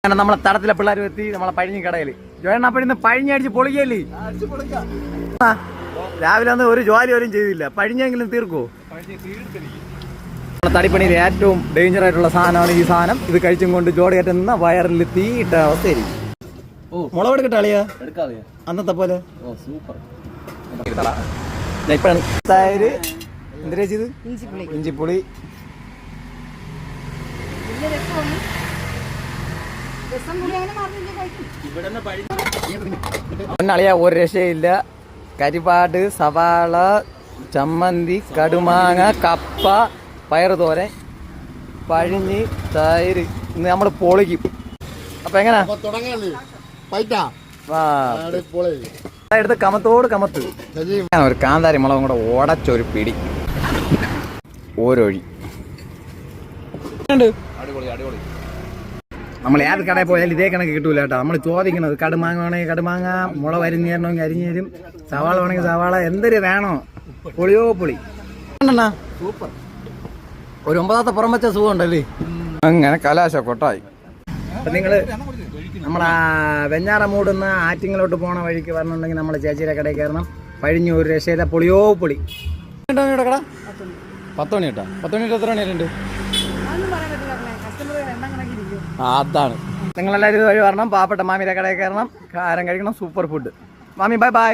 അങ്ങനെ നമ്മളെ തടത്തിലെ പിള്ളേർ എത്തി നമ്മളെ പഴിഞ്ഞി കടയിൽ ജോയണ്ണ അപ്പൊ ഇന്ന് പഴിഞ്ഞടിച്ച് പൊളിക്കല്ലേ? രാവിലെ ഒന്നും ഒരു ജോലി പോലും ചെയ്തില്ല. പഴിഞ്ഞെങ്കിലും തീർക്കോ? തടിപ്പണിയിൽ ഏറ്റവും ഡേഞ്ചർ ആയിട്ടുള്ള സാധനമാണ് ഈ സാധനം. ഇത് കഴിച്ചും കൊണ്ട് ജോഡി കയറ്റുന്ന വയറിൽ തീയിട്ട അവസ്ഥയായിരിക്കും. മുളക് എടുക്കട്ടെ അളിയാ, അന്നത്തെ പോലെ. തൈര് എന്തിനാ ചെയ്ത്? ഇഞ്ചിപ്പുളി. ഒന്നളിയാ ഒരു രക്ഷയില്ല. കരിപാട്, സവാള, ചമ്മന്തി, കടുമാങ്ങ, കപ്പ, പയറ് തോരൻ, പഴിഞ്ഞ്, തൈര്. ഇന്ന് നമ്മൾ പൊളിക്കും. അപ്പൊ എങ്ങനാ എടുത്ത് കമത്തോട് കമത്ത് ഒരു കാന്താരി മുളകും കൂടെ ഉടച്ചൊരു പിടി ഓരോഴി. നമ്മൾ ഏത് കടയിൽ പോയാലും ഇതേ കണക്ക് കിട്ടൂല കേട്ടോ. നമ്മൾ ചോദിക്കണത് കടുമാങ്ങ വേണമെങ്കിൽ കടുമാങ്ങ, മുളക് അരിഞ്ഞ് തരണമെങ്കിൽ അരിഞ്ഞ് തരും, സവാള വേണമെങ്കിൽ സവാള, എന്തൊരു വേണോ പൊളിയോ പൊളി. സൂപ്പർ. ഒരു 9ാമത്തെ പുറം വെച്ച സുഖം ഉണ്ടല്ലേ. അങ്ങനെ കലാശ കൊട്ടായി. അപ്പം നിങ്ങൾ നമ്മളെ വെഞ്ഞാറ മൂടുന്ന ആറ്റിങ്ങിലോട്ട് പോണ വഴിക്ക് പറഞ്ഞിട്ടുണ്ടെങ്കിൽ നമ്മൾ ചേച്ചിയുടെ കടയിൽ കയറണം. പഴിഞ്ഞ് ഒരു രക്ഷയില്ല, പൊളിയോ പൊളി. കട 10 മണി കേട്ടോ. 10 മണി എത്ര മണിയുണ്ട്? അതാണ്. നിങ്ങളെല്ലാവരും ഇത് വഴി വരണം. പാവപ്പെട്ട മാമിയുടെ കടയിൽ കയറണം, കാരം കഴിക്കണം, സൂപ്പർ ഫുഡ്. മാമി ബൈ ബൈ.